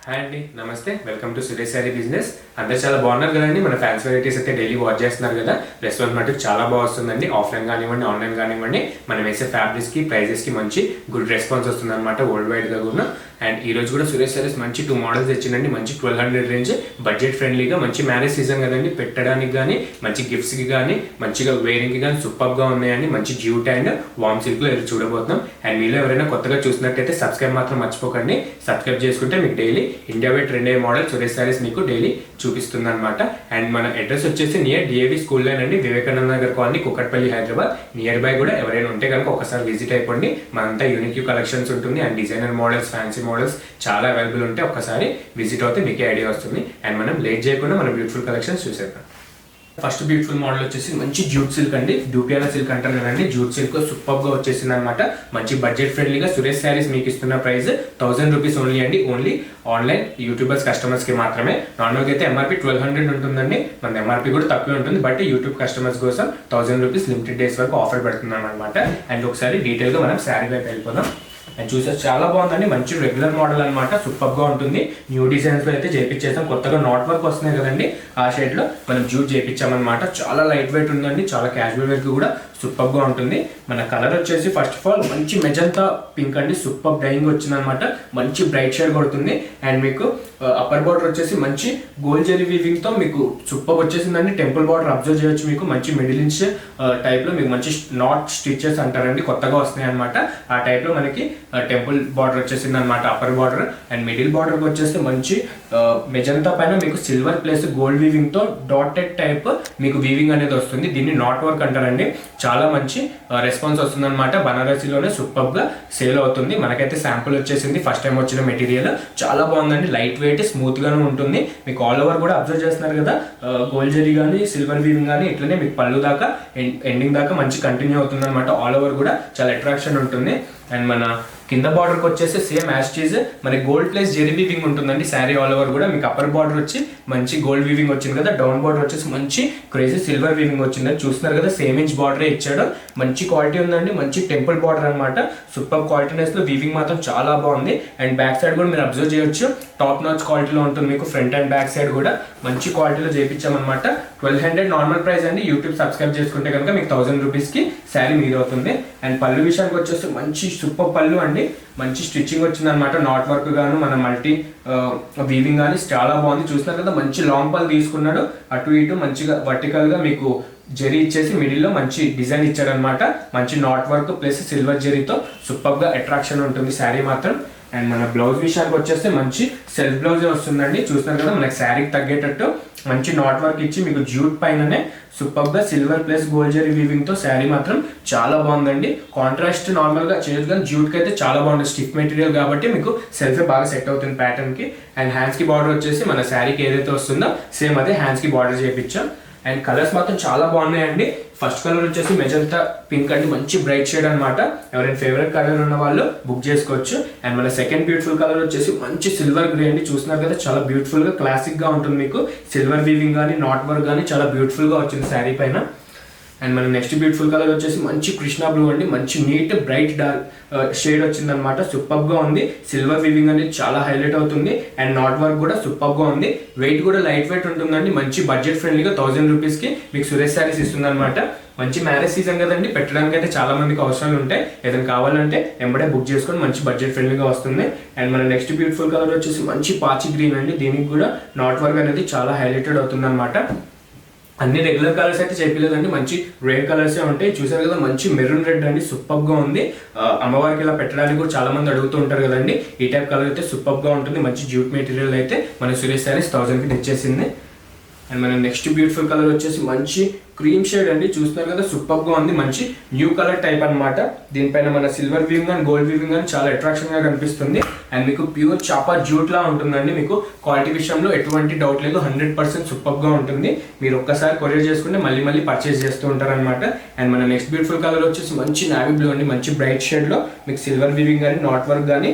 Hi అండి, నమస్తే. Welcome to Suresh sari business. అందరు చాలా బాగున్నారు కదండి. మన ఫ్యాన్స్ వెరైటీస్ అయితే డైలీ వాచ్ చేస్తున్నారు కదా. రెస్పాన్స్ మటుకు చాలా బాగా వస్తుందండి. ఆఫ్లైన్ కానివ్వండి, ఆన్లైన్ కానివ్వండి, మనం వేసే ఫ్యాబ్రిక్స్కి ప్రైజెస్కి మంచి గుడ్ రెస్పాన్స్ వస్తుంది అనమాట వరల్డ్ వైడ్గా కూడా. అండ్ ఈ రోజు కూడా సురేష్ శారీస్ మంచి 2 మోడల్స్ తెచ్చిందండి. మంచి 1200 రేంజ్, బడ్జెట్ ఫ్రెండ్లీగా, మంచి మ్యారేజ్ సీజన్ కదండి, పెట్టడానికి కానీ మంచి గిఫ్ట్స్కి కానీ మంచిగా వేరింగ్కి కానీ సూపర్గా ఉన్నాయండి. మంచి జ్యూట్ అండ్ వామ్ సిల్క్లో ఎదురు చూడబోతున్నాం. అండ్ మీలో ఎవరైనా కొత్తగా చూసినట్టయితే సబ్స్క్రైబ్ మాత్రం మర్చిపోకండి. సబ్స్క్రైబ్ చేసుకుంటే మీకు డైలీ ఇండియా వైడ్ ట్రెండ్ అయ్యే మోడల్ సురేష్ శారీస్ మీకు డైలీ చూపిస్తుంది అనమాట. అండ్ మన అడ్రస్ వచ్చేసి నియర్ డిఏవి స్కూల్ లైన్ అండి, Vivekananda Nagar colony, Kukatpally, Hyderabad. Near by కూడా ఎవరైనా ఉంటే కనుక ఒకసారి విజిట్ అయిపోండి. మనంతా యూనిక్ కలెక్షన్స్ ఉంటుంది. And designer models, fancy models చాలా అవైలబుల్ ఉంటాయి. ఒక్కసారి విజిట్ అవుతే మీకే ఐడియా వస్తుంది. అండ్ మనం లేట్ చేయకుండా మన బ్యూటిఫుల్ కలెక్షన్స్ చూసేద్దాం. ఫస్ట్ బ్యూటిఫుల్ మోడల్ వచ్చేసి మంచి జూట్ సిల్క్ అండి. డూపియానా సిల్క్ అంటారు కదండి. జూట్ సిల్క్ సూపర్ గా వచ్చేసింది అనమాట. మంచి బడ్జెట్ ఫ్రెండ్లీగా సురేష్ శారీస్ మీకు ఇస్తున్న ప్రైస్ 1000 రూపీస్ ఓన్లీ అండి. ఓన్లీ ఆన్లైన్ యూట్యూబర్స్ కస్టమర్స్ కి మాత్రమే. నార్మల్గా అయితే ఎంఆర్పీ 1200 ఉంటుందండి. మన ఎంఆర్పీ కూడా తక్కువే ఉంటుంది. బట్ యూట్యూబ్ కస్టమర్స్ కోసం 1000 రూపీస్ లిమిటెడ్ డేస్ వరకు ఆఫర్ పెడుతున్నాం అనమాట. అండ్ ఒకసారి డీటెయిల్ గా మనం శారీ వైపు వెళ్ళిపోదాం. అండ్ చూసే చాలా బాగుందండి. మంచి రెగ్యులర్ మోడల్ అనమాట. సూపర్ గా ఉంటుంది. న్యూ డిజైన్స్ లో అయితే చేపించేసాం. కొత్తగా నాట్ వర్క్ వస్తున్నాయి కదండి, ఆ షేడ్ లో మనం జూట్ చేపించామన్నమాట. చాలా లైట్ వెయిట్ ఉందండి. చాలా క్యాజువల్ వేర్ కూడా సూపర్ గా ఉంటుంది. మన కలర్ వచ్చేసి ఫస్ట్ ఆఫ్ ఆల్ మంచి మెజంతా పింక్ అండి. సూపర్ డైయింగ్ వచ్చింది అనమాట. మంచి బ్రైట్ షేడ్ కొడుతుంది. అండ్ మీకు అప్పర్ బార్డర్ వచ్చేసి మంచి గోల్డ్ జెరీ వీవింగ్ తో మీకు సూపర్ వచ్చేసిందండి. టెంపుల్ బార్డర్ అబ్జర్వ్ చేయొచ్చు. మీకు మంచి మిడిల్ ఇంచ్ టైప్ లో మీకు మంచి నాట్ స్టిచెస్ అంటారండి, కొత్తగా వస్తున్నాయి అనమాట. ఆ టైప్ లో మనకి టెంపుల్ బార్డర్ వచ్చేసింది అనమాట, upper border. And middle border వచ్చేస్తే మంచి మెజంతా పైన మీకు సిల్వర్ ప్లస్ గోల్డ్ వీవింగ్ తో డాటెడ్ టైప్ మీకు వీవింగ్ అనేది వస్తుంది. దీన్ని నాట్ వర్క్ అంటారండి. చాలా మంచి రెస్పాన్స్ వస్తుంది అనమాట. బనారసీలోనే సూపర్ గా సేల్ అవుతుంది. మనకైతే శాంపుల్ వచ్చేసింది. ఫస్ట్ టైం వచ్చిన మెటీరియల్ చాలా బాగుందండి. లైట్ వెయిట్, స్మూత్ గాను ఉంటుంది. మీకు ఆల్ ఓవర్ కూడా అబ్జర్వ్ చేస్తున్నారు కదా, గోల్డ్ జెరీ కానీ సిల్వర్ వీవింగ్ కానీ ఇట్లనే మీకు పళ్ళు దాకా ఎండింగ్ దాకా మంచి కంటిన్యూ అవుతుంది అనమాట. ఆల్ ఓవర్ కూడా చాలా అట్రాక్షన్ ఉంటుంది. అండ్ మన కింద బార్డర్కి వచ్చేసి సేమ్ యాస్టీజ్ మన గోల్డ్ ప్లస్ జెరీ వీవింగ్ ఉంటుందండి. శారీ ఆల్ ఓవర్ కూడా మీకు అప్పర్ బార్డర్ వచ్చి మంచి గోల్డ్ వీవింగ్ వచ్చింది కదా, డౌన్ బార్డర్ వచ్చేసి మంచి క్రేజీ సిల్వర్ వీవింగ్ వచ్చింది. చూస్తున్నారు కదా, సేమ్ ఇంచ్ బార్డరే ఇచ్చాడు. మంచి క్వాలిటీ ఉందండి. మంచి టెంపుల్ బార్డర్ అనమాట. సూపర్ క్వాలిటీనెస్ లో వీవింగ్ మాత్రం చాలా బాగుంది. అండ్ బ్యాక్ సైడ్ కూడా మీరు అబ్జర్వ్ చేయొచ్చు, టాప్ నాచ్ క్వాలిటీలో ఉంటుంది. మీకు ఫ్రంట్ అండ్ బ్యాక్ సైడ్ కూడా మంచి క్వాలిటీలో చేయించామన్నమాట. 1200 నార్మల్ ప్రైస్ అండి. యూట్యూబ్ సబ్స్క్రైబ్ చేసుకుంటే కనుక మీకు 1000 రూపీస్కి శారీ మీద అవుతుంది. అండ్ పళ్ళు విషయానికి వచ్చేసి మంచి సూపర్ పళ్ళు అండి. మంచి స్టిచ్చింగ్ వచ్చింది అనమాట. నాట్ వర్క్ గాను మన మల్టీ వీవింగ్ కానీ చాలా బాగుంది. చూస్తున్నారు కదా, మంచి లాంగ్ పళ్ళు తీసుకున్నాడు. అటు ఇటు మంచిగా వర్టికల్ గా మీకు జెరీ ఇచ్చేసి మిడిల్ లో మంచి డిజైన్ ఇచ్చారనమాట. మంచి నాట్ వర్క్ ప్లస్ సిల్వర్ జెరీతో సూపర్ గా అట్రాక్షన్ ఉంటుంది శారీ మాత్రం. అండ్ మన బ్లౌజ్ విషయానికి వచ్చేస్తే మంచి సెల్ఫ్ బ్లౌజ్ వస్తుందండి. చూస్తున్నారు కదా, మనకి శారీకి తగ్గేటట్టు మంచి నాట్ వర్క్ ఇచ్చి మీకు జ్యూట్ పైననే సూపర్ గా silver plus gold zari weaving తో శారీ మాత్రం చాలా బాగుందండి. కాంట్రాస్ట్ నార్మల్ గా చేయొచ్చు కానీ జ్యూట్ కి అయితే చాలా బాగుంది. స్టిఫ్ మెటీరియల్ కాబట్టి మీకు సెల్ఫ్ బాగా సెట్ అవుతుంది ప్యాటర్న్ కి. అండ్ హ్యాండ్స్ కి బార్డర్ వచ్చేసి మన శారీకి ఏదైతే వస్తుందో సేమ్ అదే హ్యాండ్స్ కి బార్డర్ చేయించాం. అండ్ కలర్స్ మాత్రం చాలా బాగున్నాయండి. ఫస్ట్ కలర్ వచ్చేసి మెజంతా పింక్ అండి. మంచి బ్రైట్ షేడ్ అనమాట. ఎవరైనా ఫేవరెట్ కలర్ ఉన్న వాళ్ళు బుక్ చేసుకోవచ్చు. అండ్ మన సెకండ్ బ్యూటిఫుల్ కలర్ వచ్చేసి మంచి సిల్వర్ గ్రే అండి. చూస్తున్నారు కదా, చాలా బ్యూటిఫుల్ గా క్లాసిక్ గా ఉంటుంది. మీకు సిల్వర్ వీవింగ్ కానీ నాట్ వర్క్ కానీ చాలా బ్యూటిఫుల్ గా వచ్చింది శారీ పైన. అండ్ మన నెక్స్ట్ బ్యూటిఫుల్ కలర్ వచ్చేసి మంచి కృష్ణ బ్లూ అండి. మంచి నీట్ బ్రైట్ డార్క్ షేడ్ వచ్చింది అనమాట. సూపర్ గా ఉంది. సిల్వర్ వీవింగ్ అనేది చాలా హైలైట్ అవుతుంది. అండ్ నాట్ వర్క్ కూడా సూపర్ గా ఉంది. వెయిట్ కూడా లైట్ వెయిట్ ఉంటుందండి. మంచి బడ్జెట్ ఫ్రెండ్లీగా 1000 రూపీస్కి మీకు సురేష్ శారీస్ ఇస్తుంది అనమాట. మంచి మ్యారేజ్ సీజన్ కదండి, పెట్టడానికి అయితే చాలా మందికి అవసరాలు ఉంటాయి. ఏదైనా కావాలంటే ఎంబడే బుక్ చేసుకొని మంచి బడ్జెట్ ఫ్రెండ్లీగా వస్తుంది. అండ్ మన నెక్స్ట్ బ్యూటిఫుల్ కలర్ వచ్చేసి మంచి పాచి గ్రీన్ అండి. దీనికి కూడా నాట్ వర్క్ అనేది చాలా హైలైటెడ్ అవుతుంది అనమాట. అన్ని రెగ్యులర్ కలర్స్ అయితే చెప్పలేదండి, మంచి రేర్ కలర్స్ ఉంటాయి. చూసారు కదా, మంచి మెరూన్ రెడ్ అండి. సూపర్ గా ఉంది. అమ్మవారికి ఇలా పెట్టడానికి కూడా చాలా మంది అడుగుతూ ఉంటారు కదండి. ఈ టైప్ కలర్ అయితే సూపర్ గా ఉంటుంది. మంచి జ్యూట్ మెటీరియల్ అయితే మన సురేష్ శారీస్ 1000కి తెచ్చేసింది. అండ్ మన నెక్స్ట్ బ్యూటిఫుల్ కలర్ వచ్చేసి మంచి క్రీమ్ షేడ్ అండి. చూస్తున్నారు కదా, సూపర్ గా ఉంది. మంచి న్యూ కలర్ టైప్ అనమాట. దీనిపైన మన సిల్వర్ వీవింగ్ కానీ గోల్డ్ వీవింగ్ కానీ చాలా అట్రాక్షన్ గా కనిపిస్తుంది. అండ్ మీకు ప్యూర్ చాపా జ్యూట్ లా ఉంటుందండి. మీకు క్వాలిటీ విషయంలో ఎటువంటి డౌట్ లేదు. 100% సూపర్ గా ఉంటుంది. మీరు ఒక్కసారి కొరియర్ చేసుకుంటే మళ్ళీ మళ్ళీ పర్చేస్ చేస్తూ ఉంటారు అనమాట. అండ్ మన నెక్స్ట్ బ్యూటిఫుల్ కలర్ వచ్చేసి మంచి నావీ బ్లూ అండి. మంచి బ్రైట్ షేడ్ లో మీకు సిల్వర్ వీవింగ్ కానీ నాట్ వర్క్ కానీ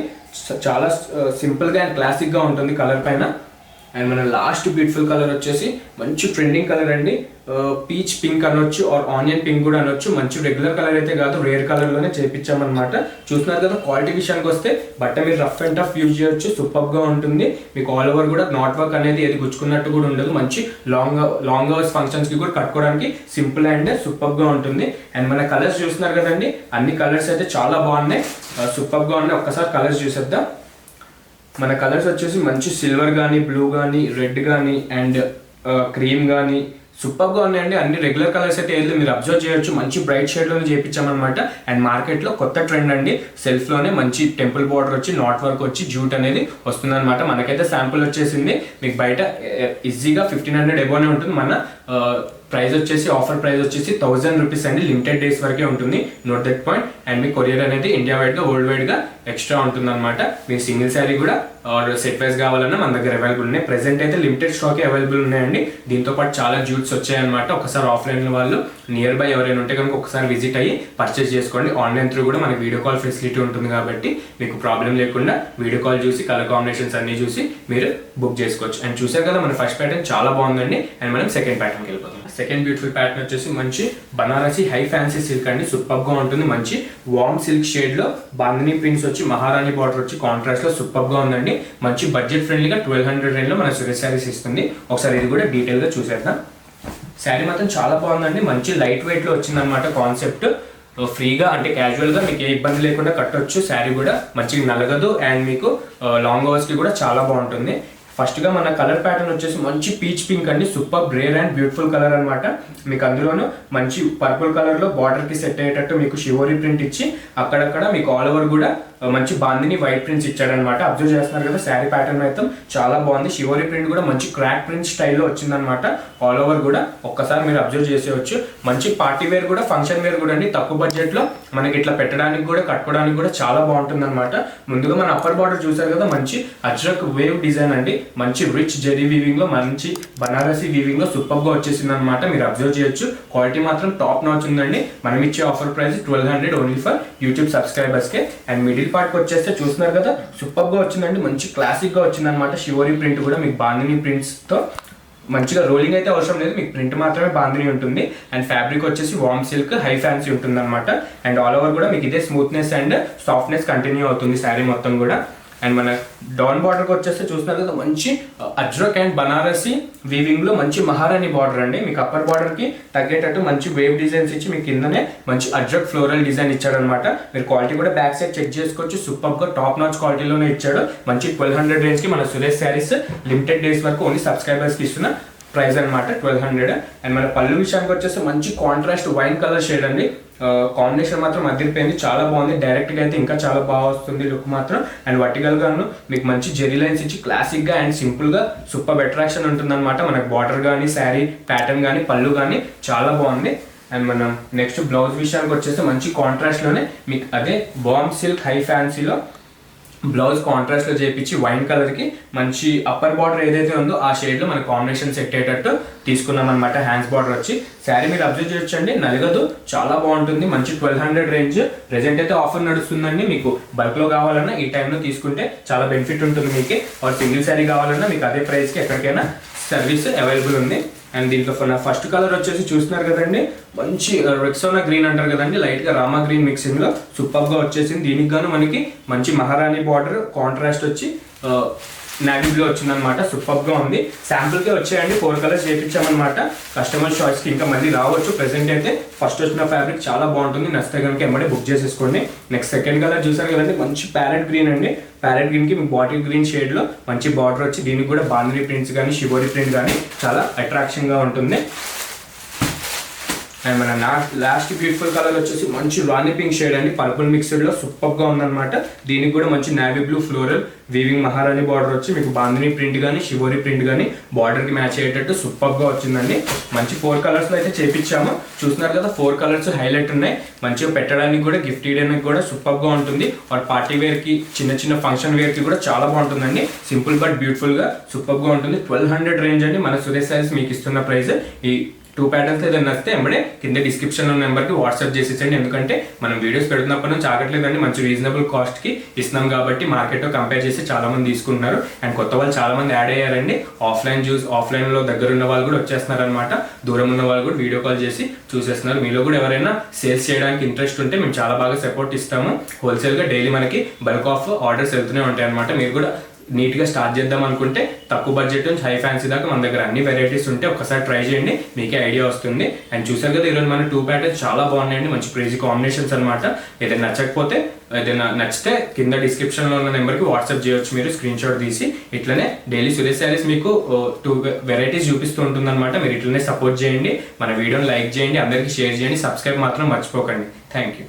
చాలా సింపుల్ గా అండ్ క్లాసిక్ గా ఉంటుంది కలర్ పైన. అండ్ మన లాస్ట్ బ్యూటిఫుల్ కలర్ వచ్చేసి మంచి ట్రెండింగ్ కలర్ అండి, పీచ్ పింక్ అనొచ్చు ఆర్ ఆనియన్ పింక్ కూడా అనొచ్చు. మంచి రెగ్యులర్ కలర్ అయితే కాదు, రేర్ కలర్ లోనే చేపించామన్నమాట. చూస్తున్నారు కదా, క్వాలిటీ విషయానికి వస్తే బట్ట మీరు రఫ్ అండ్ టఫ్ యూజ్ చేయొచ్చు, సూపర్ గా ఉంటుంది. మీకు ఆల్ ఓవర్ కూడా నాట్ వర్క్ అనేది ఏది గుచ్చుకున్నట్టు కూడా ఉండదు. మంచి లాంగ్ అవర్స్ ఫంక్షన్స్ కి కూడా కట్టుకోవడానికి సింపుల్ అండ్ సూపర్ గా ఉంటుంది. అండ్ మన కలర్స్ చూస్తున్నారు కదండి, అన్ని కలర్స్ అయితే చాలా బాగున్నాయి, సూపర్ గా ఉన్నాయి. ఒక్కసారి కలర్స్ చూసేద్దాం. మన కలర్స్ వచ్చేసి మంచి సిల్వర్ కానీ, బ్లూ కానీ, రెడ్ కానీ అండ్ క్రీమ్ కానీ సూపర్గా ఉన్నాయండి. అన్ని రెగ్యులర్ కలర్స్ అయితే ఏదో మీరు అబ్జర్వ్ చేయొచ్చు. మంచి బ్రైట్ షేడ్లోనే చేయించామన్నమాట. అండ్ మార్కెట్లో కొత్త ట్రెండ్ అండి, సెల్ఫ్లోనే మంచి టెంపుల్ బార్డర్ వచ్చి నాట్ వర్క్ వచ్చి జూట్ అనేది వస్తుందన్నమాట. మనకైతే శాంపుల్ వచ్చేసింది, మీకు బయట ఈజీగా 1500 ఎబోనే ఉంటుంది. మన ప్రైస్ వచ్చేసి ఆఫర్ ప్రైస్ వచ్చేసి 1000 రూపీస్ అండి, లిమిటెడ్ డేస్ వరకే ఉంటుంది. Note that point. And me courier అనేది ఇండియా వైడ్గా వరల్డ్ వైడ్గా ఎక్స్ట్రా ఉంటుంది అనమాట. మీకు సింగిల్ శారీ కూడా ఆర్ సెట్ వైజ్ కావాలన్నా మన దగ్గర అవైలబుల్ ఉన్నాయి. ప్రెసెంట్ అయితే లిమిటెడ్ స్టాకే అవైలబుల్ ఉన్నాయండి. దీంతో పాటు చాలా జ్యూట్స్ వచ్చాయన్నమాట. ఒకసారి ఆఫ్లైన్ వాళ్ళు నియర్ బై ఎవరైనా ఉంటే కనుక ఒకసారి విజిట్ అయ్యి పర్చేస్ చేసుకోండి. ఆన్లైన్ త్రూ కూడా మనకి వీడియో కాల్ ఫెసిలిటీ ఉంటుంది కాబట్టి మీకు ప్రాబ్లం లేకుండా వీడియో కాల్ చూసి కలర్ కాంబినేషన్స్ అన్ని చూసి మీరు బుక్ చేసుకోవచ్చు. అండ్ చూసారు కదా, మన ఫస్ట్ ప్యాటర్న్ చాలా బాగుందండి. అండ్ మనం సెకండ్ ప్యాటర్న్కి వెళ్ళిపోతాం. సెకండ్ బ్యూటిఫుల్ ప్యాటర్న్ వచ్చేసి మంచి బనారసి హై ఫ్యాన్సీ సిల్క్ అండి, సూపర్ గా ఉంటుంది. మంచి వార్మ్ సిల్క్ షేడ్ లో బాందిని ప్రింట్స్ వచ్చి మహారాణి బార్డర్ వచ్చి కాంట్రాస్ట్ లో సూపర్ గా ఉందండి. మంచి బడ్జెట్ ఫ్రెండ్లీగా 1200 రేంజ్ లో మన సురేష్ శారీస్ ఇస్తుంది. ఒకసారి ఇది కూడా డీటెయిల్ గా చూసేద్దాం. శారీ మాత్రం చాలా బాగుందండి, మంచి లైట్ వెయిట్ లో వచ్చిందనమాట కాన్సెప్ట్. ఫ్రీగా అంటే క్యాజువల్ గా మీకు ఏ ఇబ్బంది లేకుండా కట్టొచ్చు. శారీ కూడా మంచిగా నలగదు అండ్ మీకు లాంగ్ అవర్స్ కి కూడా చాలా బాగుంటుంది. ఫస్ట్ గా మన కలర్ ప్యాటర్న్ వచ్చేసి మంచి పీచ్ పింక్ అండి, super rare and beautiful colour అనమాట. మీకు అందులోనూ మంచి పర్పుల్ కలర్ లో బార్డర్ కి సెట్ అయ్యేటట్టు మీకు షివోరీ ప్రింట్ ఇచ్చి అక్కడక్కడ మీకు ఆల్ ఓవర్ కూడా మంచి బాందిని వైట్ ప్రింట్స్ ఇచ్చాడనమాట. అబ్జర్వ్ చేస్తున్నారు కదా, శారీ ప్యాటర్న్ అయితే చాలా బాగుంది. షివోరీ ప్రింట్ కూడా మంచి క్రాక్ ప్రింట్ స్టైల్లో వచ్చిందనమాట. ఆల్ ఓవర్ కూడా ఒక్కసారి మీరు అబ్జర్వ్ చేసేవచ్చు. మంచి పార్టీ వేర్ కూడా, ఫంక్షన్ వేర్ కూడా అండి, తక్కువ బడ్జెట్ లో మనకి ఇట్లా పెట్టడానికి కూడా కట్టుకోవడానికి కూడా చాలా బాగుంటుంది అనమాట. ముందుగా మన అప్పర్ బార్డర్ చూసారు కదా, మంచి అజ్రక్ వేవ్ డిజైన్ అండి, మంచి రిచ్ జెరీ వీవింగ్ లో, మంచి బనారసి వీవింగ్ లో సూపర్ గా వచ్చేసింది అనమాట. మీరు అబ్జర్వ్ చేయొచ్చు. క్వాలిటీ మాత్రం టాప్ నాచ్ ఉందండి. మనం ఇచ్చే offer price 1200 only for YouTube subscribers K. And middle part వచ్చేస్తే చూస్తున్నారు కదా, సూపర్ గా వచ్చిందండి, మంచి క్లాసిక్ గా వచ్చింది అనమాట. షివోరీ ప్రింట్ కూడా మీకు బాందిని ప్రింట్స్ తో మంచిగా రోలింగ్ అయితే అవసరం లేదు, మీకు ప్రింట్ మాత్రమే బాందిని ఉంటుంది. అండ్ ఫ్యాబ్రిక్ వచ్చేసి వార్మ్ సిల్క్ హై ఫ్యాన్సీ ఉంటుంది అనమాట. అండ్ ఆల్ ఓవర్ కూడా మీకు ఇదే స్మూత్నెస్ అండ్ సాఫ్ట్నెస్ కంటిన్యూ అవుతుంది శారీ మొత్తం కూడా. అండ్ మన డౌన్ బార్డర్కి వచ్చేస్తే చూస్తున్నారు కదా, మంచి అజ్రక్ అండ్ బనారసి వీవింగ్ లో మంచి మహారాణి బార్డర్ అండి. మీకు అప్పర్ బార్డర్ కి తగ్గేటట్టు మంచి వేవ్ డిజైన్స్ ఇచ్చి మీకు కిందనే మంచి అజ్రక్ ఫ్లోరల్ డిజైన్ ఇచ్చాడనమాట. మీరు క్వాలిటీ కూడా బ్యాక్ సైడ్ చెక్ చేసుకోవచ్చు. సూపర్ గా టాప్ నాచ్ క్వాలిటీలోనే ఇచ్చాడు. మంచి 1200 రేంజ్ కి మన సురేష్ శారీస్ లిమిటెడ్ డేస్ వరకు ఓన్లీ సబ్స్క్రైబర్స్ కి ఇస్తున్న ప్రైస్ అనమాట 1200. అండ్ మన పళ్ళు విషయానికి వచ్చేసి మంచి కాంట్రాస్ట్ వైన్ కలర్ షేడ్ అండి. కాంబినేషన్ మాత్రం అదిరిపోయింది, చాలా బాగుంది. డైరెక్ట్ గా అయితే ఇంకా చాలా బాగా వస్తుంది లుక్ మాత్రం. అండ్ వర్టికల్ గాను మీకు మంచి జెరీ లైన్స్ ఇచ్చి క్లాసిక్ గా అండ్ సింపుల్ గా సూపర్ అట్రాక్షన్ ఉంటుంది అనమాట. మనకు బార్డర్ కానీ, శారీ ప్యాటర్న్ కానీ, పళ్ళు కానీ చాలా బాగుంది. అండ్ మనం నెక్స్ట్ బ్లౌజ్ విషయానికి వచ్చేసి మంచి కాంట్రాస్ట్ లోనే మీకు అదే వార్మ్ సిల్క్ హై ఫ్యాన్సీలో బ్లౌజ్ కాంట్రాస్ట్ లో చేపించి వైన్ కలర్ కి మంచి అప్పర్ బార్డర్ ఏదైతే ఉందో ఆ షేడ్ లో మన కాంబినేషన్ సెట్ అయ్యేటట్టు తీసుకున్నాం అనమాట. హ్యాండ్స్ బార్డర్ వచ్చి శారీ మీరు అబ్జర్వ్ చేయొచ్చండి, నలగదు, చాలా బాగుంటుంది. మంచి 1200 రేంజ్. ప్రెసెంట్ అయితే ఆఫర్ నడుస్తుందండి. మీకు బల్క్ లో కావాలన్నా ఈ టైంలో తీసుకుంటే చాలా బెనిఫిట్ ఉంటుంది మీకు. ఆర్ సింగిల్ శారీ కావాలన్నా మీకు అదే ప్రైస్ కి ఎక్కడికైనా సర్వీస్ అవైలబుల్ ఉంది. అండ్ దీంట్లో నా ఫస్ట్ కలర్ వచ్చేసి చూస్తున్నారు కదండి, మంచి రెక్సోనా గ్రీన్ అంటారు కదండి, లైట్ గా రామా గ్రీన్ మిక్సింగ్ లో సూపర్ గా వచ్చేసింది. దీనికి గాను మనకి మంచి మహారాణి బార్డర్ కాంట్రాస్ట్ వచ్చి నావీ బ్లూ వచ్చిందనమాట. సూపర్ గా ఉంది. శాంపుల్ కే వచ్చాయండి, 4 కలర్స్ చేయించామన్నమాట. కస్టమర్ చాయిస్ కి ఇంకా మళ్ళీ రావచ్చు. ప్రెసెంట్ అయితే ఫస్ట్ వచ్చిన ఫ్యాబ్రిక్ చాలా బాగుంటుంది, నచ్చితే కనుక ఎమ్మడే బుక్ చేసేసుకోండి. నెక్స్ట్ సెకండ్ కలర్ చూసారు కదండి, మంచి ప్యారెట్ గ్రీన్ అండి. ప్యారెట్ గ్రీన్ కి మీకు బాటిల్ గ్రీన్ షేడ్ లో మంచి బార్డర్ వచ్చి దీనికి కూడా బాందిని ప్రింట్స్ కానీ, షివోరీ ప్రింట్ కానీ చాలా అట్రాక్షన్ గా ఉంటుంది. అండ్ మన లాస్ట్ బ్యూటిఫుల్ కలర్ వచ్చేసి మంచి రాణి పింక్ షేడ్ అండి, పర్పుల్ మిక్స్డ్ లో సూపర్ గా ఉందన్నమాట. దీనికి కూడా మంచి నావీ బ్లూ ఫ్లోరల్ వీవింగ్ మహారాణి బార్డర్ వచ్చి మీకు బాందిని ప్రింట్ కానీ, షివోరీ ప్రింట్ కానీ బార్డర్ కి మ్యాచ్ అయ్యేటట్టు సూపర్ గా వచ్చిందండి. మంచి 4 కలర్స్ లో అయితే చేపించాము. చూస్తున్నారు కదా, 4 కలర్స్ హైలైట్ ఉన్నాయి. మంచిగా పెట్టడానికి కూడా, గిఫ్ట్ ఇవ్వడానికి కూడా సూపర్ గా ఉంటుంది. ఆర్ పార్టీ వేర్ కి, చిన్న చిన్న ఫంక్షన్ వేర్ కి కూడా చాలా బాగుంటుందండి. సింపుల్ బట్ బ్యూటిఫుల్ గా సూపర్ గా ఉంటుంది. 1200 రేంజ్ అండి మన సురేష్ శారీస్ మీకు ఇస్తున్న ప్రైస్. ఈ 2 ప్యాటర్న్స్ ఏదైనా వస్తే వెంబడే కింద డిస్క్రిప్షన్లో నెంబర్కి వాట్సాప్ చేసేసండి. ఎందుకంటే మనం వీడియోస్ పెడుతున్నప్పటి నుంచి ఆగట్లేదండి, మంచి రీజనబుల్ కాస్ట్కి ఇస్తున్నాం కాబట్టి మార్కెట్తో కంపేర్ చేసి చాలా మంది తీసుకుంటున్నారు. అండ్ కొత్త వాళ్ళు చాలా మంది యాడ్ అయ్యారండి. ఆఫ్లైన్లో దగ్గర ఉన్న వాళ్ళు కూడా వచ్చేస్తున్నారు అనమాట. దూరం ఉన్న వాళ్ళు కూడా వీడియో కాల్ చేసి చూసేస్తున్నారు. మీలో కూడా ఎవరైనా సేల్స్ చేయడానికి ఇంట్రెస్ట్ ఉంటే మేము చాలా బాగా సపోర్ట్ ఇస్తాము. హోల్సేల్గా డైలీ మనకి బల్క్ ఆఫ్ ఆర్డర్స్ వెళ్తూనే ఉంటాయి అనమాట. మీరు కూడా నీట్గా స్టార్ట్ చేద్దాం అనుకుంటే తక్కువ బడ్జెట్ నుంచి హై ఫ్యాన్సీ దాకా మన దగ్గర అన్ని వెరైటీస్ ఉంటే ఒకసారి ట్రై చేయండి, మీకే ఐడియా వస్తుంది. అండ్ చూసారు కదా ఈరోజు మన 2 ప్యాటర్న్స్ చాలా బాగున్నాయండి, మంచి క్రేజీ కాంబినేషన్స్ అనమాట. ఏదైనా నచ్చకపోతే ఏదైనా నచ్చితే కింద డిస్క్రిప్షన్లో ఉన్న నెంబర్కి వాట్సాప్ చేయొచ్చు మీరు స్క్రీన్ షాట్ తీసి. ఇట్లనే డైలీ సురేష్ శారీస్ మీకు 2 వెరైటీస్ చూపిస్తూ ఉంటుంది అనమాట. మీరు ఇట్లనే సపోర్ట్ చేయండి, మన వీడియోని లైక్ చేయండి, అందరికీ షేర్ చేయండి, సబ్స్క్రైబ్ మాత్రం మర్చిపోకండి. Thank you.